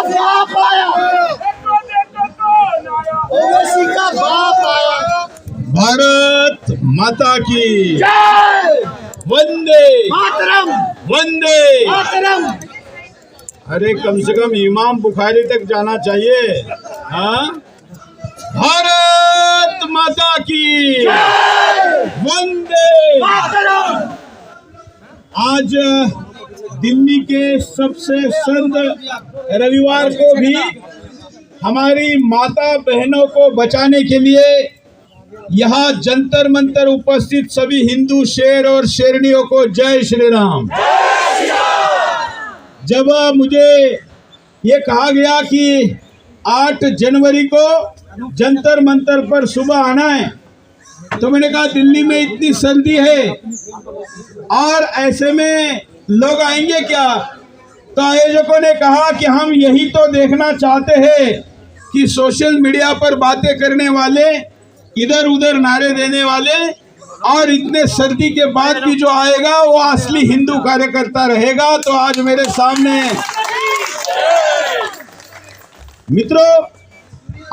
बाप आया, ओवैसी का बाप आया। भारत माता की जय वंदे मातरम, वंदे। मातरम। अरे कम से कम इमाम बुखारी तक जाना चाहिए। हाँ, भारत माता की वंदे मातरम। आज दिल्ली के सबसे संत रविवार को भी हमारी माता बहनों को बचाने के लिए यहाँ जंतर मंतर उपस्थित सभी हिंदू शेर और शेरनियों को जय श्री राम। जब मुझे ये कहा गया कि 8 जनवरी को जंतर मंतर पर सुबह आना है, तो मैंने कहा दिल्ली में इतनी सर्दी है और ऐसे में लोग आएंगे क्या? तो आयोजकों ने कहा कि हम यही तो देखना चाहते हैं कि सोशल मीडिया पर बातें करने वाले, इधर उधर नारे देने वाले और इतने सर्दी के बाद भी जो आएगा वो असली हिंदू कार्यकर्ता रहेगा। तो आज मेरे सामने मित्रों,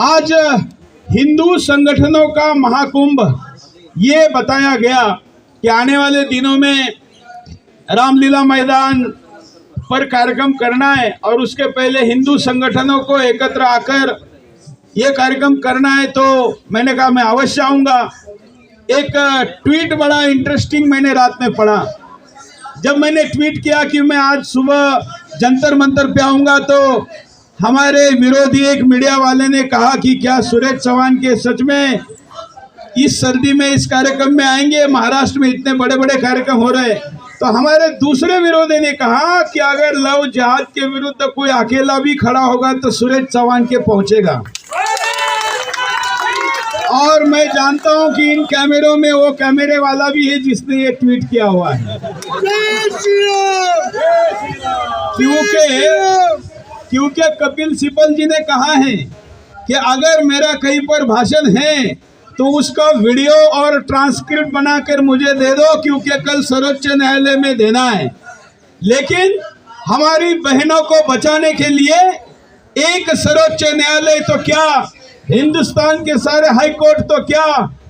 आज हिंदू संगठनों का महाकुंभ ये बताया गया कि आने वाले दिनों में रामलीला मैदान पर कार्यक्रम करना है और उसके पहले हिंदू संगठनों को एकत्र आकर ये कार्यक्रम करना है। तो मैंने कहा मैं अवश्य आऊँगा। एक ट्वीट बड़ा इंटरेस्टिंग मैंने रात में पढ़ा। जब मैंने ट्वीट किया कि मैं आज सुबह जंतर मंतर पे आऊँगा, तो हमारे विरोधी एक मीडिया वाले ने कहा कि क्या सुरेश चौहान के सच में इस सर्दी में इस कार्यक्रम में आएंगे? महाराष्ट्र में इतने बड़े बड़े कार्यक्रम हो रहे हैं। तो हमारे दूसरे विरोधी ने कहा कि अगर लव जिहाद के विरुद्ध कोई अकेला भी खड़ा होगा तो सुरेश चौहान के पहुंचेगा। और मैं जानता हूं कि इन कैमरों में वो कैमरे वाला भी है जिसने ये ट्वीट किया हुआ है, क्योंकि कपिल सिब्बल जी ने कहा है कि अगर मेरा कहीं पर भाषण है तो उसका वीडियो और ट्रांसक्रिप्ट बनाकर मुझे दे दो, क्योंकि कल सर्वोच्च न्यायालय में देना है। लेकिन हमारी बहनों को बचाने के लिए एक सर्वोच्च न्यायालय तो क्या, हिंदुस्तान के सारे हाई कोर्ट तो क्या,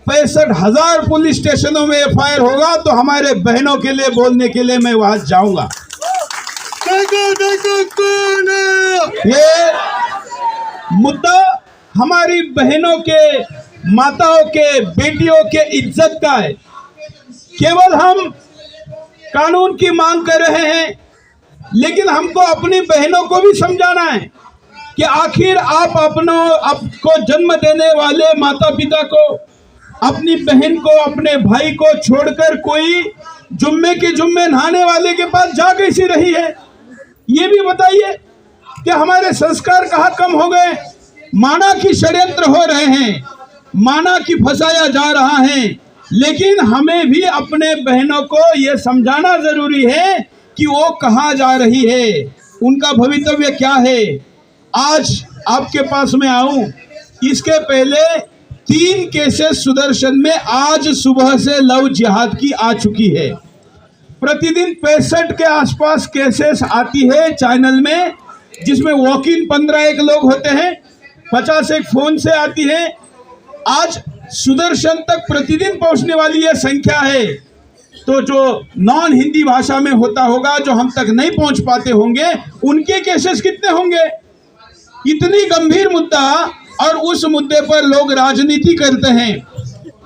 65,000 पुलिस स्टेशनों में FIR होगा तो हमारे बहनों के लिए बोलने के लिए मैं वहां जाऊंगा। ये मुद्दा हमारी बहनों के, माताओं के, बेटियों के इज्जत का है। केवल हम कानून की मांग कर रहे हैं, लेकिन हमको अपनी बहनों को भी समझाना है कि आखिर आप आपको जन्म देने वाले माता पिता को, अपनी बहन को, अपने भाई को छोड़कर कोई जुम्मे के जुम्मे नहाने वाले के पास जा कैसी रही है? ये भी बताइए कि हमारे संस्कार कहाँ कम हो गए? माना कि षड्यंत्र हो रहे हैं, माना कि फंसाया जा रहा है, लेकिन हमें भी अपने बहनों को ये समझाना जरूरी है कि वो कहाँ जा रही है, उनका भवितव्य क्या है। आज आपके पास में आऊं, इसके पहले 3 केसेस सुदर्शन में आज सुबह से लव जिहाद की आ चुकी है। प्रतिदिन 65 के आसपास केसेस आती है चैनल में, जिसमें वॉक इन 15 लोग होते हैं, 50 एक फोन से आती है। आज सुदर्शन तक प्रतिदिन पहुंचने वाली यह संख्या है। तो जो नॉन हिंदी भाषा में होता होगा, जो हम तक नहीं पहुंच पाते होंगे, उनके केसेस कितने होंगे? इतनी गंभीर मुद्दा, और उस मुद्दे पर लोग राजनीति करते हैं।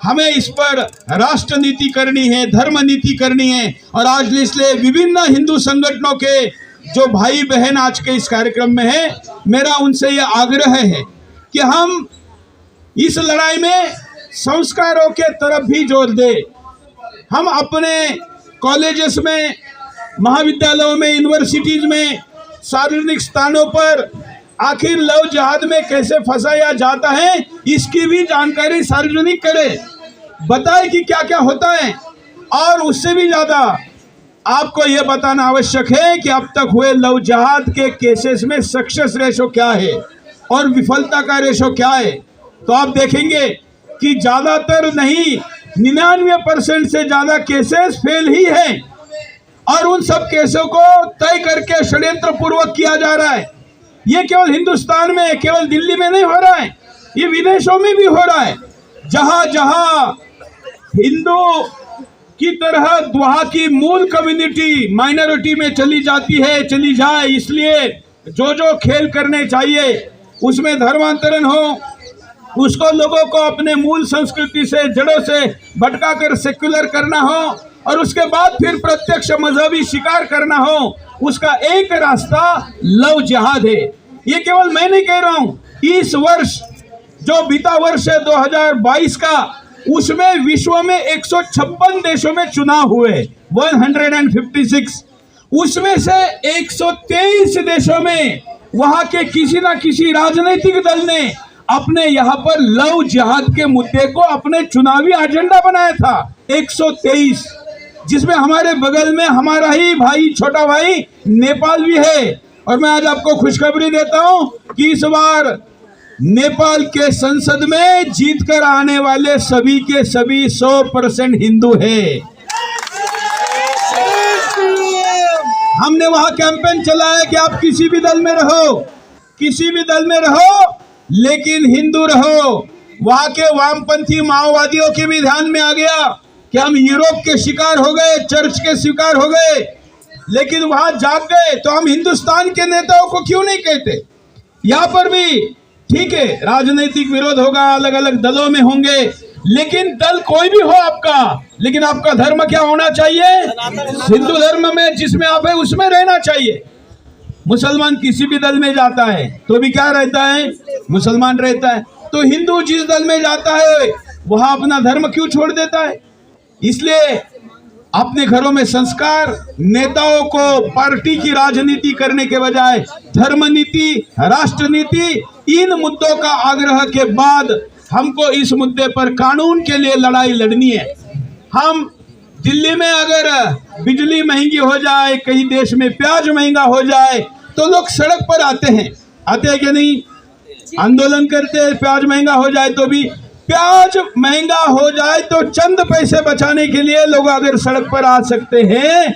हमें इस पर राष्ट्र नीति करनी है, धर्म नीति करनी है। और आज इसलिए विभिन्न हिंदू संगठनों के जो भाई बहन आज के इस कार्यक्रम में हैं, मेरा उनसे यह आग्रह है कि हम इस लड़ाई में संस्कारों के तरफ भी जोर दें। हम अपने कॉलेजेस में, महाविद्यालयों में, यूनिवर्सिटीज में, सार्वजनिक स्थानों पर आखिर लव जिहाद में कैसे फंसाया जाता है, इसकी भी जानकारी सार्वजनिक करें, बताएं कि क्या क्या होता है। और उससे भी ज़्यादा आपको यह बताना आवश्यक है कि अब तक हुए लव जिहाद के केसेस में सक्सेस रेशो क्या है और विफलता का रेशो क्या है। तो आप देखेंगे कि ज़्यादातर नहीं, 99% से ज़्यादा केसेस फेल ही हैं, और उन सब केसों को तय करके षड्यंत्र पूर्वक किया जा रहा है। ये केवल हिंदुस्तान में, केवल दिल्ली में नहीं हो रहा है, ये विदेशों में भी हो रहा है। जहां जहां हिंदू की तरह वहां की मूल कम्युनिटी माइनॉरिटी में चली जाती है, चली जाए, इसलिए जो खेल करने चाहिए उसमें धर्मांतरण हो, उसको लोगों को अपने मूल संस्कृति से, जड़ों से भटका कर सेक्युलर करना हो और उसके बाद फिर प्रत्यक्ष मजहबी शिकार करना हो, उसका एक रास्ता लव जिहाद है। ये केवल मैं नहीं कह रहा हूं, इस वर्ष जो बीता वर्ष है 2022 का, उसमें विश्व में 156 देशों में चुनाव हुए, 156, उसमें से 123 देशों में वहां के किसी ना किसी राजनीतिक दल ने अपने यहाँ पर लव जिहाद के मुद्दे को अपने चुनावी एजेंडा बनाया था। 123, जिसमें हमारे बगल में हमारा ही भाई, छोटा भाई नेपाल भी है। और मैं आज आपको खुशखबरी देता हूं कि इस बार नेपाल के संसद में जीतकर आने वाले सभी के सभी 100% हिंदू है। हमने वहां कैंपेन चलाया कि आप किसी भी दल में रहो, किसी भी दल में रहो, लेकिन हिंदू रहो। वहां के वामपंथी माओवादियों के भी ध्यान में आ गया कि हम यूरोप के शिकार हो गए, चर्च के शिकार हो गए, लेकिन वहां जाग गए तो हम हिंदुस्तान के नेताओं को क्यों नहीं कहते। यहाँ पर भी ठीक है, राजनीतिक विरोध होगा, अलग अलग दलों में होंगे, लेकिन दल कोई भी हो आपका, लेकिन आपका धर्म क्या होना चाहिए? हिंदू धर्म में जिसमें आप है उसमें रहना चाहिए। मुसलमान किसी भी दल में जाता है तो भी क्या रहता है? मुसलमान रहता है। तो हिंदू जिस दल में जाता है वहां अपना धर्म क्यों छोड़ देता है? इसलिए अपने घरों में संस्कार, नेताओं को पार्टी की राजनीति करने के बजाय धर्म नीति, राष्ट्र नीति, इन मुद्दों का आग्रह के बाद हमको इस मुद्दे पर कानून के लिए लड़ाई लड़नी है। हम दिल्ली में अगर बिजली महंगी हो जाए, कहीं देश में प्याज महंगा हो जाए तो लोग सड़क पर आते हैं कि नहीं? आंदोलन करते हैं। प्याज महंगा हो जाए तो भी, प्याज महंगा हो जाए तो चंद पैसे बचाने के लिए लोग अगर सड़क पर आ सकते हैं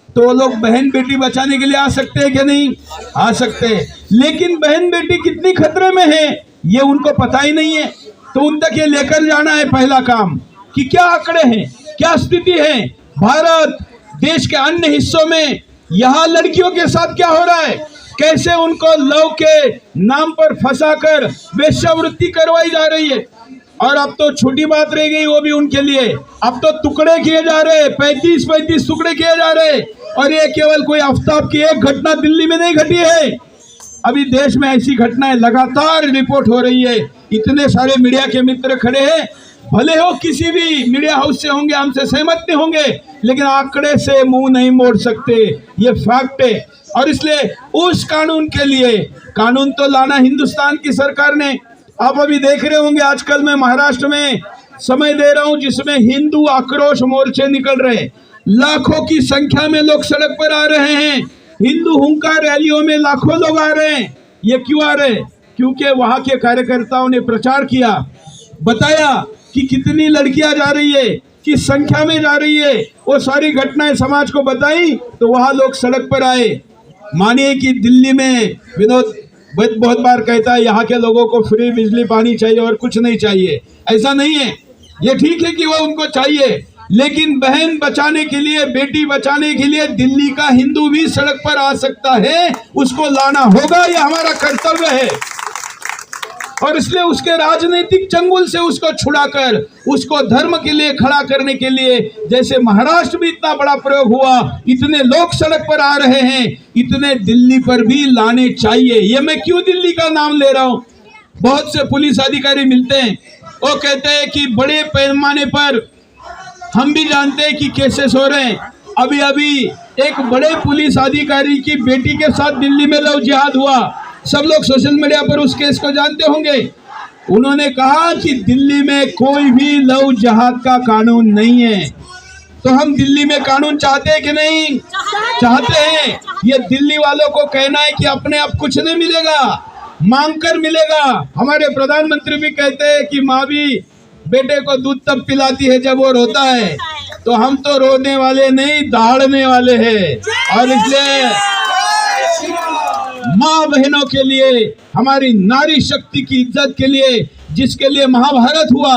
तो लोग बहन बेटी बचाने के लिए आ सकते हैं कि नहीं? आ सकते हैं। लेकिन बहन बेटी कितनी खतरे में है ये उनको पता ही नहीं है। तो उन तक ये लेकर जाना है पहला काम कि क्या आंकड़े हैं, क्या स्थिति है भारत देश के अन्य हिस्सों में, यहाँ लड़कियों के साथ क्या हो रहा है, कैसे उनको लव के नाम पर फंसाकर वेश्यावृत्ति करवाई जा रही है। और अब तो छोटी बात रह गई वो भी उनके लिए, अब तो टुकड़े किए जा रहे, 35-35 टुकड़े किए जा रहे। और ये केवल कोई आफ्ताब की एक घटना दिल्ली में नहीं घटी है, अभी देश में ऐसी घटनाएं लगातार रिपोर्ट हो रही है। इतने सारे मीडिया के मित्र खड़े हैं, भले हो किसी भी मीडिया हाउस से होंगे, हमसे सहमत नहीं होंगे, लेकिन आंकड़े से मुंह नहीं मोड़ सकते, ये फैक्ट है। और इसलिए उस कानून के लिए, कानून तो लाना हिंदुस्तान की सरकार ने। आप अभी देख रहे होंगे आजकल मैं महाराष्ट्र में समय दे रहा हूं जिसमें हिंदू आक्रोश मोर्चे निकल रहे हैं, लाखों की संख्या में लोग सड़क पर आ रहे हैं, हिंदू हुंकार रैलियों में लाखों लोग आ रहे हैं। ये क्यों आ रहे हैं? क्योंकि वहां के कार्यकर्ताओं ने प्रचार किया, बताया कि कितनी लड़कियां जा रही है, किस संख्या में जा रही है, वो सारी घटनाएं समाज को बताई तो वहां लोग सड़क पर आए। मानिए कि दिल्ली में विनोद बहुत बार कहता है यहाँ के लोगों को फ्री बिजली पानी चाहिए और कुछ नहीं चाहिए, ऐसा नहीं है। ये ठीक है कि वो उनको चाहिए, लेकिन बहन बचाने के लिए, बेटी बचाने के लिए दिल्ली का हिंदू भी सड़क पर आ सकता है, उसको लाना होगा, ये हमारा कर्तव्य है। और इसलिए उसके राजनीतिक चंगुल से उसको छुड़ाकर उसको धर्म के लिए खड़ा करने के लिए, जैसे महाराष्ट्र में इतना बड़ा प्रयोग हुआ, इतने लोग सड़क पर आ रहे हैं, इतने दिल्ली पर भी लाने चाहिए। ये मैं क्यों दिल्ली का नाम ले रहा हूँ? बहुत से पुलिस अधिकारी मिलते हैं, वो कहते हैं कि बड़े पैमाने पर हम भी जानते हैं कि केसेस हो रहे हैं। अभी अभी एक बड़े पुलिस अधिकारी की बेटी के साथ दिल्ली में लव जिहाद हुआ, सब लोग सोशल मीडिया पर उस केस को जानते होंगे। उन्होंने कहा कि दिल्ली में कोई भी लव जिहाद का कानून नहीं है। तो हम दिल्ली में कानून चाहते हैं कि नहीं? चाहते हैं। ये दिल्ली वालों को कहना है कि अपने आप कुछ नहीं मिलेगा, मांग कर मिलेगा। हमारे प्रधानमंत्री भी कहते हैं कि माँ भी बेटे को दूध तब पिलाती है जब वो रोता है। तो हम तो रोने वाले नहीं, दहाड़ने वाले हैं। और इसलिए माँ बहनों के लिए, हमारी नारी शक्ति की इज्जत के लिए, जिसके लिए महाभारत हुआ,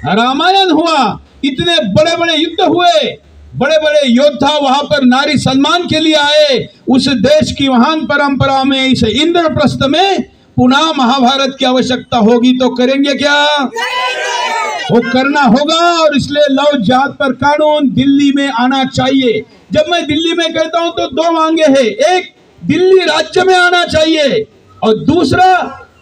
रामायण हुआ, इतने बड़े बड़े युद्ध हुए, बड़े बड़े योद्धा वहां पर नारी सम्मान के लिए आए। उस देश की महान परंपरा में, इस इंद्रप्रस्थ में पुनः महाभारत की आवश्यकता होगी तो करेंगे क्या? वो करना होगा। और इसलिए लव जिहाद पर कानून दिल्ली में आना चाहिए। जब मैं दिल्ली में कहता हूं तो दो मांगे हैं, एक दिल्ली राज्य में आना चाहिए और दूसरा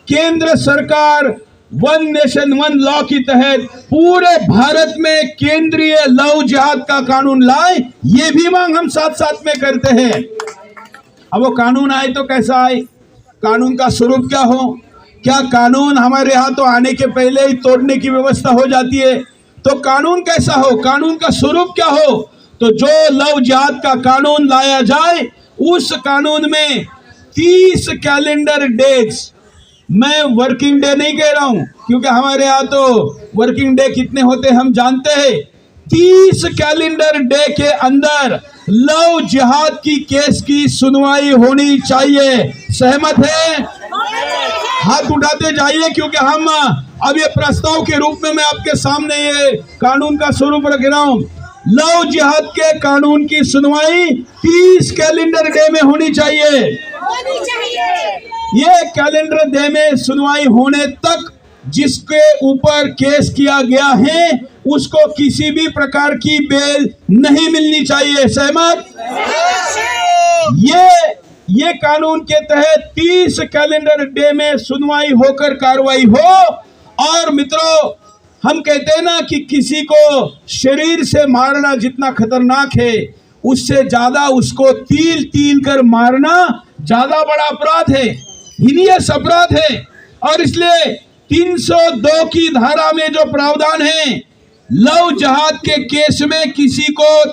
केंद्र सरकार वन नेशन वन लॉ के तहत पूरे भारत में केंद्रीय लव जिहाद का कानून लाए। ये भी मांग हम साथ साथ में करते हैं। अब वो कानून आए तो कैसा आए, कानून का स्वरूप क्या हो? क्या कानून हमारे यहाँ तो आने के पहले ही तोड़ने की व्यवस्था हो जाती है? तो कानून कैसा हो, कानून का स्वरूप क्या हो? तो जो लव जिहाद का कानून लाया जाए, उस कानून में 30 कैलेंडर डेज, मैं वर्किंग डे नहीं कह रहा हूं क्योंकि हमारे यहाँ तो वर्किंग डे कितने होते हम जानते हैं, 30 कैलेंडर डे के अंदर लव जिहाद की केस की सुनवाई होनी चाहिए। सहमत है? हाथ उठाते जाइए, क्योंकि हम अब ये प्रस्ताव के रूप में मैं आपके सामने ये कानून का स्वरूप रख रहा हूं। लव जिहाद के कानून की सुनवाई 30 कैलेंडर डे में होनी चाहिए। ये कैलेंडर डे में सुनवाई होने तक जिसके ऊपर केस किया गया है उसको किसी भी प्रकार की बेल नहीं मिलनी चाहिए। सहमत? ये कानून के तहत 30 कैलेंडर डे में सुनवाई होकर कार्रवाई हो। और मित्रों, हम कहते हैं ना कि किसी को शरीर से मारना जितना खतरनाक है, उससे ज्यादा उसको तिल तिल कर मारना ज्यादा बड़ा अपराध है, हीनियस अपराध है। और इसलिए 302 की धारा में जो प्रावधान है, लव जिहाद के केस में किसी को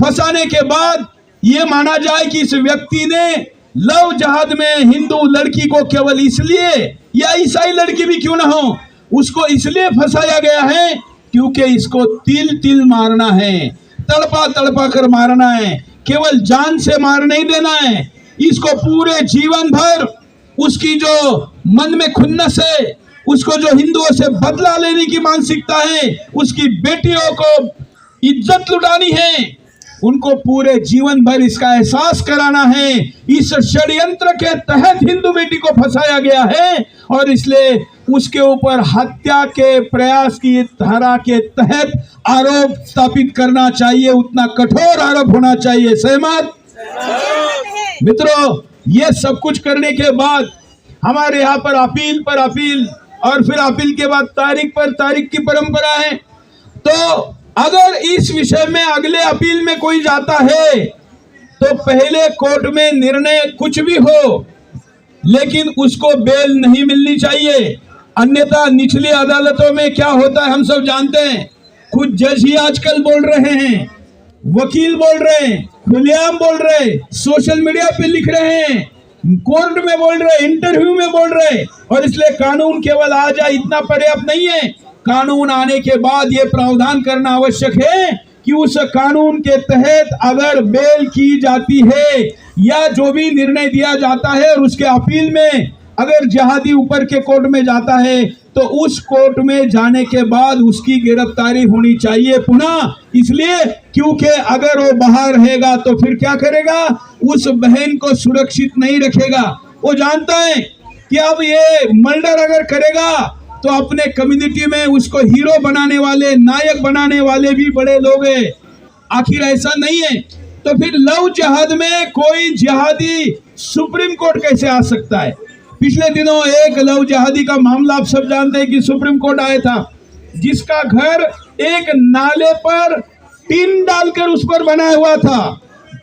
फंसाने के बाद ये माना जाए कि इस व्यक्ति ने लव जिहाद में हिंदू लड़की को केवल इसलिए, या ईसाई लड़की भी क्यों ना हो, उसको इसलिए फंसाया गया है क्योंकि इसको तिल तिल मारना है, तड़पा तड़पा कर मारना है, केवल जान से मार नहीं देना है। इसको पूरे जीवन भर उसकी जो मन में खुन्नस है, उसको जो हिंदुओं से बदला लेने की मानसिकता है, उसकी बेटियों को इज्जत लुटानी है, उनको पूरे जीवन भर इसका एहसास कराना है। इस षड्यंत्र के तहत हिंदू बेटी को फंसाया गया है और इसलिए उसके ऊपर हत्या के प्रयास की धारा के तहत आरोप स्थापित करना चाहिए, उतना कठोर आरोप होना चाहिए। सहमत? मित्रों, ये सब कुछ करने के बाद हमारे यहाँ पर अपील पर अपील और फिर अपील के बाद तारीख पर तारीख की परंपरा है। तो अगर इस विषय में अगले अपील में कोई जाता है तो पहले कोर्ट में निर्णय कुछ भी हो, लेकिन उसको बेल नहीं मिलनी चाहिए। अन्यथा निचली अदालतों में क्या होता है हम सब जानते हैं। खुद जज ही आजकल बोल रहे हैं, वकील बोल रहे हैं, खुलेआम बोल रहे, सोशल मीडिया पे लिख रहे हैं, कोर्ट में बोल रहे, इंटरव्यू में बोल रहे। और इसलिए कानून केवल आ जाए इतना पर्याप्त नहीं है। कानून आने के बाद ये प्रावधान करना आवश्यक है कि उस कानून के तहत अगर बेल की जाती है या जो भी निर्णय दिया जाता है और उसके अपील में अगर जिहादी ऊपर के कोर्ट में जाता है तो उस कोर्ट में जाने के बाद उसकी गिरफ्तारी होनी चाहिए पुनः। इसलिए क्योंकि अगर वो बाहर रहेगा तो फिर क्या करेगा, उस बहन को सुरक्षित नहीं रखेगा। वो जानता है कि अब ये मर्डर अगर करेगा तो अपने कम्युनिटी में उसको हीरो बनाने वाले, नायक बनाने वाले भी बड़े लोग हैं। आखिर ऐसा नहीं है तो फिर लव जिहाद में कोई जिहादी सुप्रीम कोर्ट कैसे आ सकता है? पिछले दिनों एक लव जिहादी का मामला आप सब जानते हैं कि सुप्रीम कोर्ट आया था, जिसका घर एक नाले पर टीन डालकर उस पर बनाया हुआ था।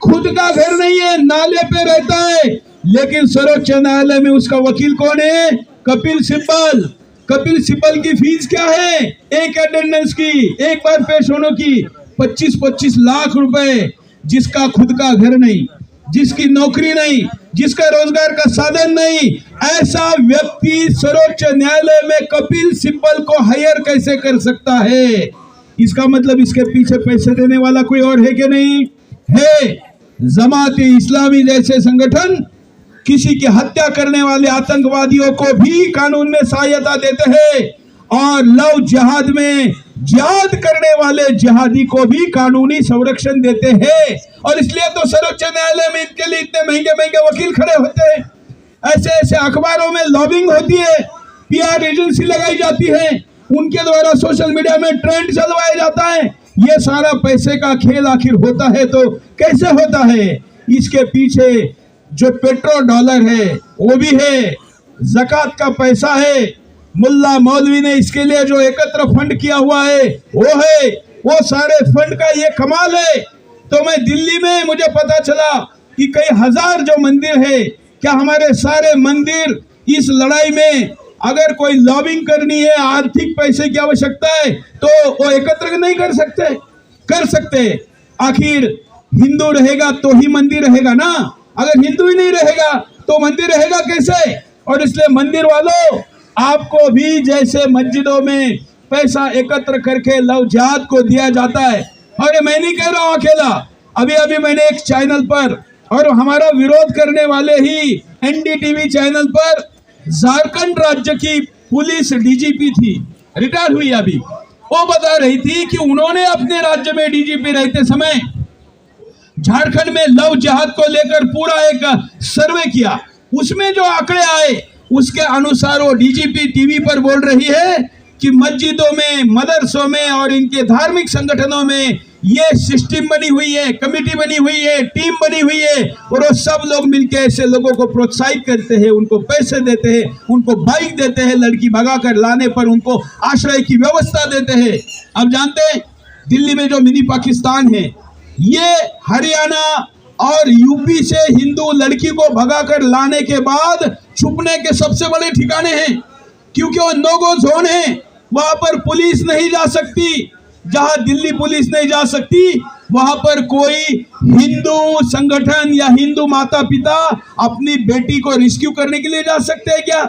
खुद का घर नहीं है, नाले पे रहता है, लेकिन सर्वोच्च न्यायालय में उसका वकील कौन है? कपिल सिब्बल। कपिल सिब्बल की फीस क्या है? एक अटेंडेंस की, एक बार पेश होने की 25-25 लाख रुपए। जिसका खुद का घर नहीं, जिसकी नौकरी नहीं, जिसका रोजगार का साधन नहीं, ऐसा व्यक्ति सर्वोच्च न्यायालय में कपिल सिब्बल को हायर कैसे कर सकता है? इसका मतलब इसके पीछे पैसे देने वाला कोई और है कि नहीं है? जमात-ए-इस्लामी जैसे संगठन किसी की हत्या करने वाले आतंकवादियों को भी कानून में सहायता देते हैं और लव जिहाद में जिहाद करने वाले जिहादी को भी कानूनी संरक्षण देते हैं। और इसलिए तो सर्वोच्च न्यायालय में इनके लिए इतने महंगे महंगे वकील खड़े होते हैं। ऐसे ऐसे अखबारों में लॉबिंग होती है, पीआर एजेंसी लगाई जाती है, उनके द्वारा सोशल मीडिया में ट्रेंड चलवाया जाता है। ये सारा पैसे का खेल आखिर होता है तो कैसे होता है? इसके पीछे जो पेट्रोल डॉलर है वो भी है, ज़कात का पैसा है, मुल्ला मौलवी ने इसके लिए जो एकत्र फंड किया हुआ है वो है, वो सारे फंड का ये कमाल है। तो मैं दिल्ली में मुझे पता चला कि कई हजार जो मंदिर है, क्या हमारे सारे मंदिर इस लड़ाई में अगर कोई लॉबिंग करनी है, आर्थिक पैसे की आवश्यकता है तो वो एकत्र नहीं कर सकते? कर सकते। आखिर हिंदू रहेगा तो ही मंदिर रहेगा ना, अगर हिंदू ही नहीं रहेगा तो मंदिर रहेगा कैसे? और इसलिए मंदिर वालों, आपको भी जैसे मस्जिदों में पैसा एकत्र करके लव जिहाद को दिया जाता है, और मैं नहीं कह रहा हूं अकेला, अभी अभी मैंने एक चैनल पर, और हमारा विरोध करने वाले ही एनडीटीवी चैनल पर, झारखंड राज्य की पुलिस डीजीपी थी, रिटायर हुई अभी, वो बता रही थी कि उन्होंने अपने राज्य में डीजीपी रहते समय झारखंड में लव जिहाद को लेकर पूरा एक सर्वे किया। उसमें जो आंकड़े आए उसके अनुसार वो डीजीपी टीवी पर बोल रही है कि मस्जिदों में, मदरसों में और इनके धार्मिक संगठनों में ये सिस्टम बनी हुई है, कमेटी बनी हुई है, टीम बनी हुई है, और वो सब लोग मिलकर ऐसे लोगों को प्रोत्साहित करते हैं, उनको पैसे देते हैं, उनको बाइक देते हैं, लड़की भगा कर लाने पर उनको आश्रय की व्यवस्था देते हैं। अब जानते हैं दिल्ली में जो मिनी पाकिस्तान है, ये हरियाणा और यूपी से हिंदू लड़की को भगाकर लाने के बाद छुपने के सबसे बड़े ठिकाने हैं, क्योंकि वो नो गो जोन है, वहां पर पुलिस नहीं जा सकती। जहां दिल्ली पुलिस नहीं जा सकती वहां पर कोई हिंदू संगठन या हिंदू माता पिता अपनी बेटी को रेस्क्यू करने के लिए जा सकते हैं क्या?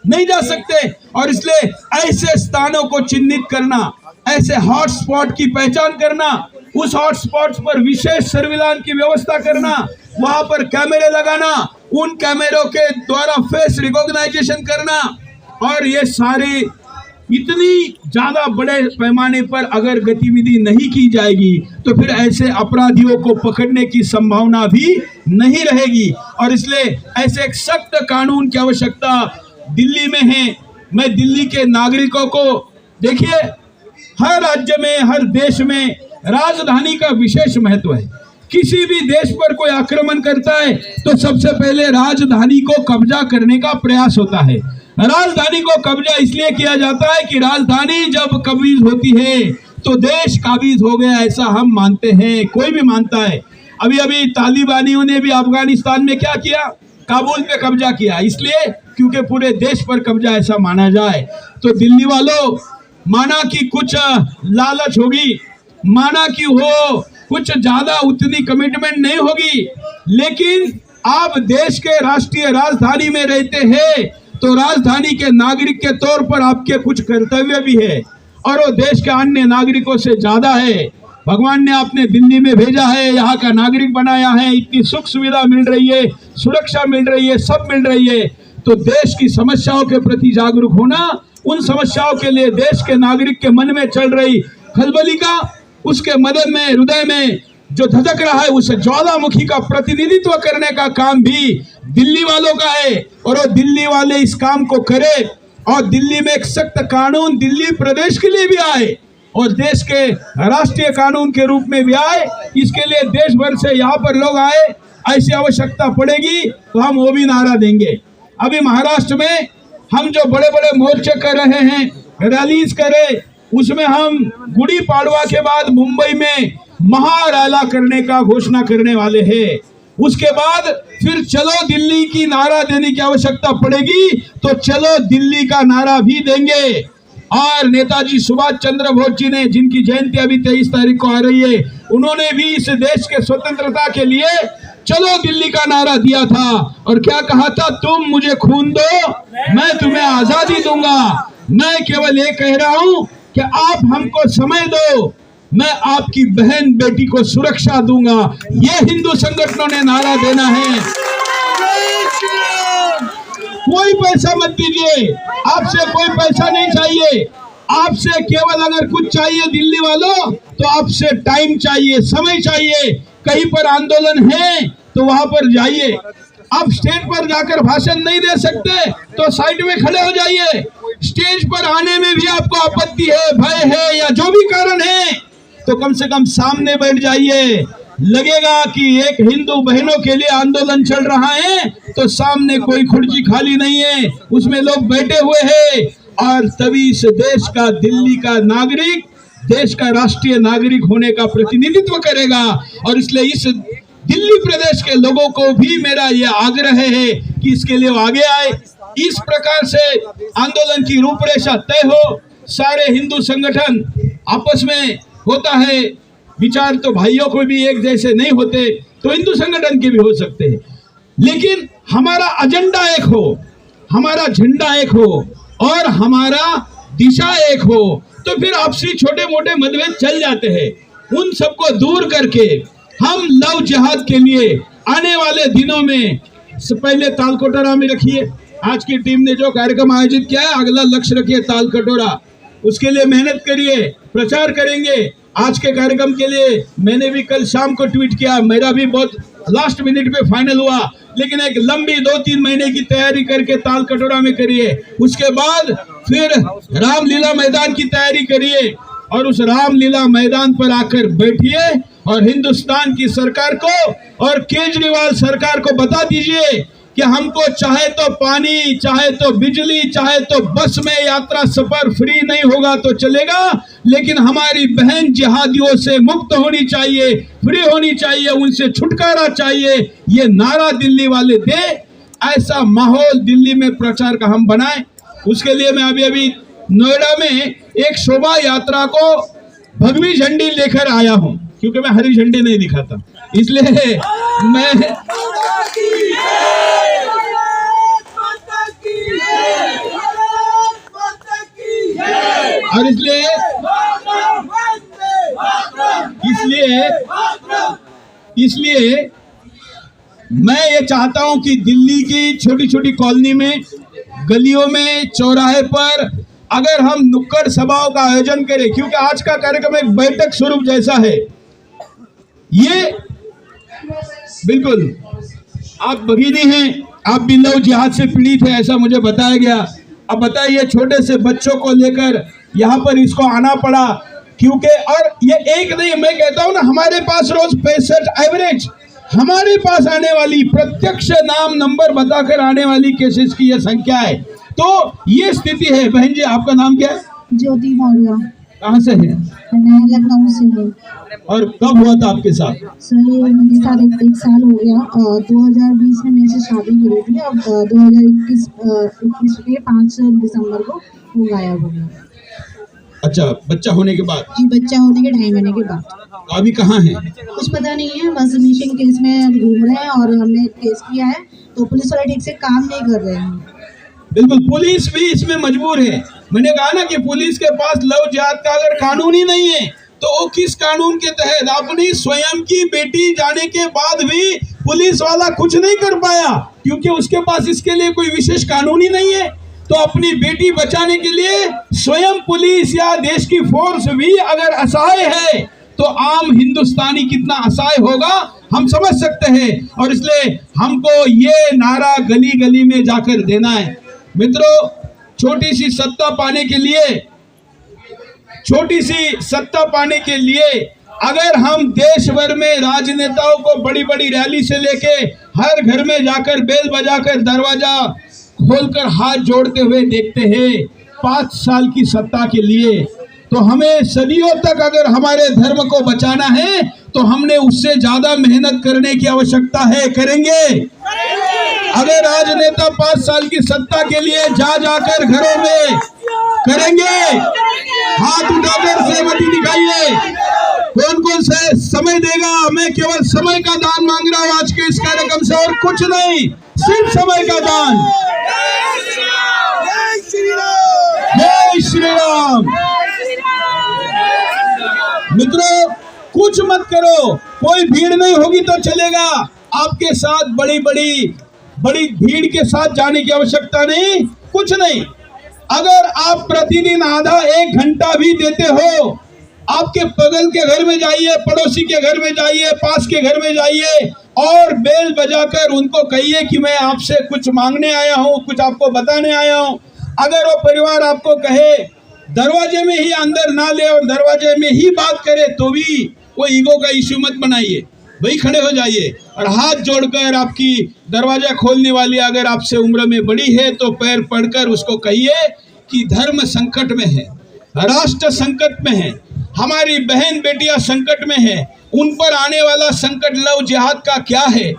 नहीं जा सकते। और इसलिए ऐसे स्थानों को चिन्हित करना, ऐसे हॉटस्पॉट की पहचान करना, उस हॉटस्पॉट्स पर विशेष सर्विलांस की व्यवस्था करना, वहां पर कैमरे लगाना, उन कैमरों के द्वारा फेस रिकॉग्नाइजेशन करना, और ये सारे इतनी ज्यादा बड़े पैमाने पर अगर गतिविधि नहीं की जाएगी तो फिर ऐसे अपराधियों को पकड़ने की संभावना भी नहीं रहेगी। और इसलिए ऐसे एक सख्त कानून की आवश्यकता दिल्ली में है। मैं दिल्ली के नागरिकों को, देखिए हर राज्य में, हर देश में राजधानी का विशेष महत्व है। किसी भी देश पर कोई आक्रमण करता है तो सबसे पहले राजधानी को कब्जा करने का प्रयास होता है। राजधानी को कब्जा इसलिए किया जाता है कि राजधानी जब कब्जा होती है तो देश काबिज हो गया, ऐसा हम मानते हैं, कोई भी मानता है। अभी अभी तालिबानियों ने भी अफगानिस्तान में क्या किया? काबुल पे कब्जा किया, इसलिए क्योंकि पूरे देश पर कब्जा ऐसा माना जाए। तो दिल्ली वालों, माना कि कुछ लालच होगी, माना कि हो कुछ ज्यादा उतनी कमिटमेंट नहीं होगी, लेकिन आप देश के राष्ट्रीय राजधानी में रहते हैं तो राजधानी के नागरिक के तौर पर आपके कुछ कर्तव्य भी है, और वो देश के अन्य नागरिकों से ज्यादा है। भगवान ने आपने दिल्ली में भेजा है, यहाँ का नागरिक बनाया है, इतनी सुख सुविधा मिल रही है, सुरक्षा मिल रही है, सब मिल रही है। तो देश की समस्याओं के प्रति जागरूक होना, उन समस्याओं के लिए देश के नागरिक के मन में चल रही खलबली का, उसके मदद में, हृदय में जो धधक रहा है, उस ज्वालामुखी का प्रतिनिधित्व करने का काम भी दिल्ली वालों का है। और वो दिल्ली वाले इस काम को करे, और दिल्ली में एक सख्त कानून दिल्ली प्रदेश के लिए भी आए और देश के राष्ट्रीय कानून के रूप में भी आए। इसके लिए देश भर से यहाँ पर लोग आए, ऐसी आवश्यकता पड़ेगी तो हम वो भी नारा देंगे। अभी महाराष्ट्र में हम जो बड़े बड़े मोर्चे कर रहे हैं, रैलीज करे, उसमें हम गुड़ी पाड़वा के बाद मुंबई में महारैला करने का घोषणा करने वाले हैं। उसके बाद फिर चलो दिल्ली की नारा देने की आवश्यकता पड़ेगी तो चलो दिल्ली का नारा भी देंगे। और नेताजी सुभाष चंद्र बोस जी ने, जिनकी जयंती अभी 23 तारीख को आ रही है, उन्होंने भी इस देश के स्वतंत्रता के लिए चलो दिल्ली का नारा दिया था। और क्या कहा था? तुम मुझे खून दो, मैं तुम्हें आजादी दूंगा। मैं केवल ये कह रहा हूं कि आप हमको समय दो, मैं आपकी बहन बेटी को सुरक्षा दूंगा। ये हिंदू संगठनों ने नारा देना है। कोई पैसा मत दीजिए, आपसे कोई पैसा नहीं चाहिए। आपसे केवल अगर कुछ चाहिए दिल्ली वालों, तो आपसे टाइम चाहिए, समय चाहिए। कहीं पर आंदोलन है तो वहां पर जाइए। आप स्टेज पर जाकर भाषण नहीं दे सकते तो साइड में खड़े हो जाइए। स्टेज पर आने में भी आपको आपत्ति है, भय है या जो भी कारण है, तो कम से कम सामने बैठ जाइए। लगेगा कि एक हिंदू बहनों के लिए आंदोलन चल रहा है तो सामने कोई खुर्ची खाली नहीं है, उसमें लोग बैठे हुए हैं। और तभी इस देश का, दिल्ली का नागरिक देश का राष्ट्रीय नागरिक होने का प्रतिनिधित्व करेगा। और इसलिए इस दिल्ली प्रदेश के लोगों को भी मेरा यह आग्रह है कि इसके लिए वो आगे आए। इस प्रकार से आंदोलन की रूपरेखा तय हो। सारे हिंदू संगठन आपस में होता है विचार, तो भाइयों को भी एक जैसे नहीं होते, तो हिंदू संगठन के भी हो सकते हैं, लेकिन हमारा एजेंडा एक हो, हमारा झंडा एक हो और हमारा दिशा एक हो, तो फिर आपसी छोटे मोटे मतभेद चल जाते हैं। उन सबको दूर करके हम लव जिहाद के लिए आने वाले दिनों में पहले ताल कटोरा में रखिए। आज की टीम ने जो कार्यक्रम आयोजित किया है, अगला लक्ष्य रखिए ताल कटोरा, उसके लिए मेहनत करिए, प्रचार करेंगे। आज के कार्यक्रम के लिए मैंने भी कल शाम को ट्वीट किया, मेरा भी बहुत लास्ट मिनट पे फाइनल हुआ, लेकिन एक लंबी 2-3 महीने की तैयारी करके ताल कटोरा में करिए। उसके बाद फिर रामलीला मैदान की तैयारी करिए और उस रामलीला मैदान पर आकर बैठिए और हिंदुस्तान की सरकार को और केजरीवाल सरकार को बता दीजिए कि हमको चाहे तो पानी, चाहे तो बिजली, चाहे तो बस में यात्रा सफर फ्री नहीं होगा तो चलेगा, लेकिन हमारी बहन जिहादियों से मुक्त होनी चाहिए, फ्री होनी चाहिए, उनसे छुटकारा चाहिए। ये नारा दिल्ली वाले दे, ऐसा माहौल दिल्ली में प्रचार का हम बनाएं। उसके लिए मैं अभी नोएडा में एक शोभा यात्रा को भगवी झंडी लेकर आया हूं, क्योंकि मैं हरी झंडी नहीं दिखाता, इसलिए मैं और इसलिए मैं ये चाहता हूं कि दिल्ली की छोटी छोटी कॉलोनी में, गलियों में, चौराहे पर अगर हम नुक्कड़ सभाओं का आयोजन करें, क्योंकि आज का कार्यक्रम एक बैठक स्वरूप जैसा है। ये बिल्कुल आप भगीनी हैं, आप भी लव जिहाद से पीड़ित है, ऐसा मुझे बताया गया। अब बताइए, छोटे से बच्चों को लेकर यहाँ पर इसको आना पड़ा, क्योंकि और ये एक नहीं, मैं कहता हूँ ना, हमारे पास रोज 65 एवरेज हमारे पास आने वाली, प्रत्यक्ष नाम नंबर बताकर आने वाली केसेस की यह संख्या है। तो ये स्थिति है। बहन जी, आपका नाम क्या है? ज्योति मौर्य। कहाँ से है? मैं लखनऊ से हूँ। और कब हुआ था आपके साथ? सर ये मेरे साथ एक साल हो गया। 2020 में मेरे से शादी हुई थी। अब 2021 के 5 दिसंबर को वो गायब हो गया। अच्छा, बच्चा होने के बाद? जी, बच्चा होने के 2.5 महीने के बाद। तो अभी कहाँ है? कुछ पता नहीं है, बस मिसिंग केस में घूम रहे हैं और हमने केस किया है तो पुलिस वाले ठीक से काम नहीं कर रहे हैं। बिल्कुल, पुलिस भी इसमें मजबूर है। मैंने कहा ना कि पुलिस के पास लव जिहाद का अगर कानून ही नहीं है तो वो किस कानून के तहत? अपनी स्वयं की बेटी जाने के बाद भी पुलिस वाला कुछ नहीं कर पाया, क्योंकि उसके पास इसके लिए कोई विशेष कानून ही नहीं है। तो अपनी बेटी बचाने के लिए स्वयं पुलिस या देश की फोर्स भी अगर असहाय है तो आम हिंदुस्तानी कितना असहाय होगा हम समझ सकते हैं। और इसलिए हमको ये नारा गली गली में जाकर देना है। मित्रों, छोटी सी सत्ता पाने के लिए अगर हम देश भर में राजनेताओं को बड़ी बड़ी रैली से लेके हर घर में जाकर बेल बजाकर दरवाजा खोलकर हाथ जोड़ते हुए देखते हैं 5 साल की सत्ता के लिए, तो हमें सदियों तक अगर हमारे धर्म को बचाना है तो हमने उससे ज्यादा मेहनत करने की आवश्यकता है। करेंगे? अगर राजनेता 5 साल की सत्ता के लिए जाकर घरों में करेंगे? हाथ उठाकर सहमति दिखाइए। कौन कौन से समय देगा? मैं केवल समय का दान मांग रहा हूं आज के इस कार्यक्रम से, और कुछ नहीं, सिर्फ समय का दान। जय श्री राम। मित्रों, कुछ मत करो, कोई भीड़ नहीं होगी तो चलेगा। आपके साथ बड़ी बड़ी बड़ी भीड़ के साथ जाने की आवश्यकता नहीं, कुछ नहीं। अगर आप प्रतिदिन आधा 1 घंटा भी देते हो, आपके बगल के घर में जाइए, पड़ोसी के घर में जाइए, पास के घर में जाइए और बेल बजाकर उनको कहिए कि मैं आपसे कुछ मांगने आया हूँ, कुछ आपको बताने आया हूँ। अगर वो परिवार आपको कहे दरवाजे में ही अंदर ना ले और दरवाजे में ही बात करे, तो भी वो ईगो का इश्यू मत बनाइए, वही खड़े हो जाइए और हाथ जोड़कर आपकी दरवाजा खोलने वाली अगर आपसे उम्र में बड़ी है तो पैर पड़कर उसको कहिए कि धर्म संकट में है, राष्ट्र संकट में है, हमारी बहन बेटियां संकट में है, उन पर आने वाला संकट लव जिहाद का क्या है,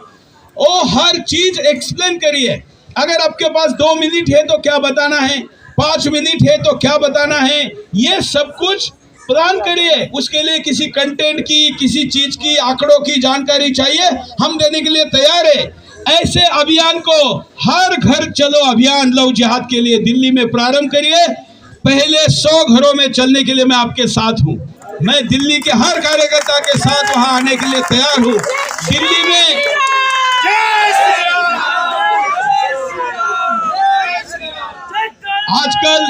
वो हर चीज एक्सप्लेन करिए। अगर आपके पास 2 मिनट है तो क्या बताना है, 5 मिनट है तो क्या बताना है, ये सब कुछ प्रदान करिए। उसके लिए किसी कंटेंट की, किसी चीज की, आंकड़ों की जानकारी चाहिए, हम देने के लिए तैयार है। ऐसे अभियान को हर घर चलो अभियान लव जिहाद के लिए दिल्ली में प्रारंभ करिए। पहले 100 घरों में चलने के लिए मैं आपके साथ हूँ। मैं दिल्ली के हर कार्यकर्ता के साथ वहां आने के लिए तैयार हूँ। दिल्ली में आजकल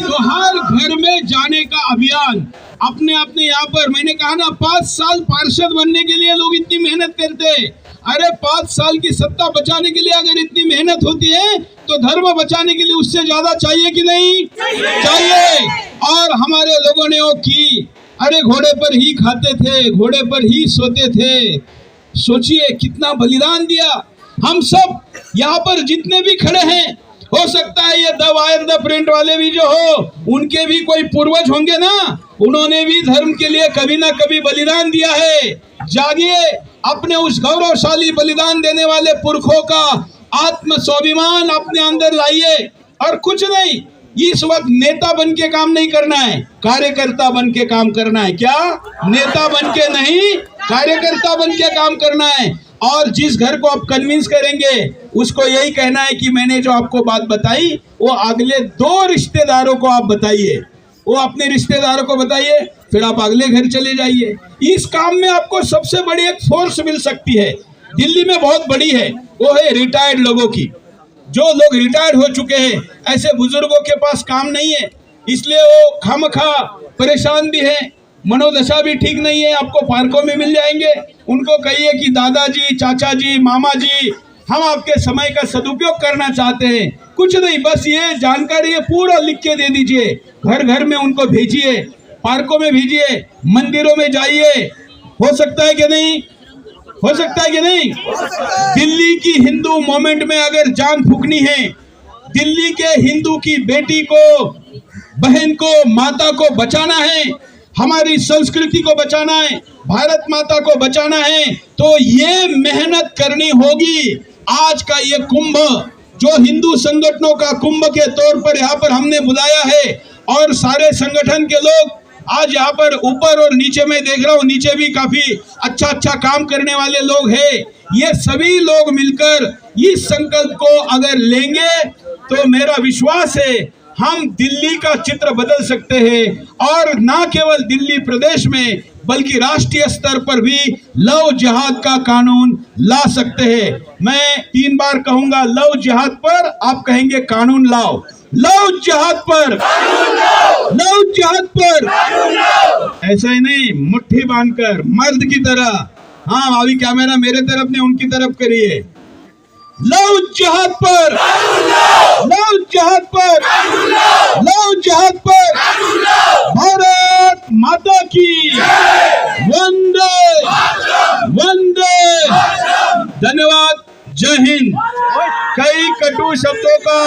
तो हर घर में जाने का अभियान अपने अपने यहाँ पर, मैंने कहा ना 5 साल पार्षद बनने के लिए लोग इतनी मेहनत करते हैं। अरे 5 साल की सत्ता बचाने के लिए अगर इतनी मेहनत होती है तो धर्म बचाने के लिए उससे ज्यादा चाहिए कि नहीं चाहिए। और हमारे लोगों ने वो की, अरे घोड़े पर ही खाते थे, घोड़े पर ही सोते थे। सोचिए कितना बलिदान दिया। हम सब यहाँ पर जितने भी खड़े हैं, हो सकता है ये द वायर द प्रिंट वाले भी जो हो, उनके भी कोई पूर्वज होंगे ना, उन्होंने भी धर्म के लिए कभी ना कभी बलिदान दिया है। जागिए, अपने उस गौरवशाली बलिदान देने वाले पुरखों का आत्म स्वाभिमान अपने अंदर लाइए। और कुछ नहीं, इस वक्त नेता बन के काम नहीं करना है, कार्यकर्ता बन के काम करना है। क्या? नेता बन के नहीं, कार्यकर्ता बन के काम करना है। और जिस घर को आप कन्विंस करेंगे उसको यही कहना है कि मैंने जो आपको बात बताई वो अगले 2 रिश्तेदारों को आप बताइए, वो अपने रिश्तेदारों को बताइए, फिर आप अगले घर चले जाइए। इस काम में आपको सबसे बड़ी एक फोर्स मिल सकती है, दिल्ली में बहुत बड़ी है, वो है रिटायर्ड लोगों की। जो लोग रिटायर्ड हो चुके हैं, ऐसे बुजुर्गों के पास काम नहीं है, इसलिए वो खामखा परेशान भी है, मनोदशा भी ठीक नहीं है। आपको पार्कों में मिल जाएंगे, उनको कहिए कि दादाजी, चाचा जी, मामा जी, हम आपके समय का सदुपयोग करना चाहते हैं। कुछ नहीं, बस ये जानकारी पूरा लिख के दे दीजिए, घर घर में उनको भेजिए, पार्कों में भेजिए, मंदिरों में जाइए। हो सकता है कि नहीं? हो सकता है कि नहीं? दिल्ली की हिंदू मूवमेंट में अगर जान फूकनी है, दिल्ली के हिंदू की बेटी को, बहन को, माता को बचाना है, हमारी संस्कृति को बचाना है, भारत माता को बचाना है, तो ये मेहनत करनी होगी। आज का ये कुंभ जो हिंदू संगठनों का कुंभ के तौर पर यहाँ पर हमने बुलाया है, और सारे संगठन के लोग आज यहाँ पर ऊपर और नीचे में देख रहा हूँ, नीचे भी काफी अच्छा काम करने वाले लोग हैं। ये सभी लोग मिलकर इस संकल्प को अगर लेंगे तो मेरा विश्वास है हम दिल्ली का चित्र बदल सकते हैं, और ना केवल दिल्ली प्रदेश में बल्कि राष्ट्रीय स्तर पर भी लव जिहाद का कानून ला सकते हैं। मैं 3 बार कहूंगा लव जिहाद पर, आप कहेंगे कानून लाओ। लव जिहाद पर, लव जिहाद पर, ऐसा ही नहीं, मुट्ठी बांधकर मर्द की तरह। हाँ, अभी कैमरा मेरे तरफ ने उनकी तरफ करिए। लव जिहाद पर, लव जिहाद पर, लव जिहाद पर। भारत माता की वंदे वंदे। धन्यवाद, जय हिंद। कई कटु शब्दों का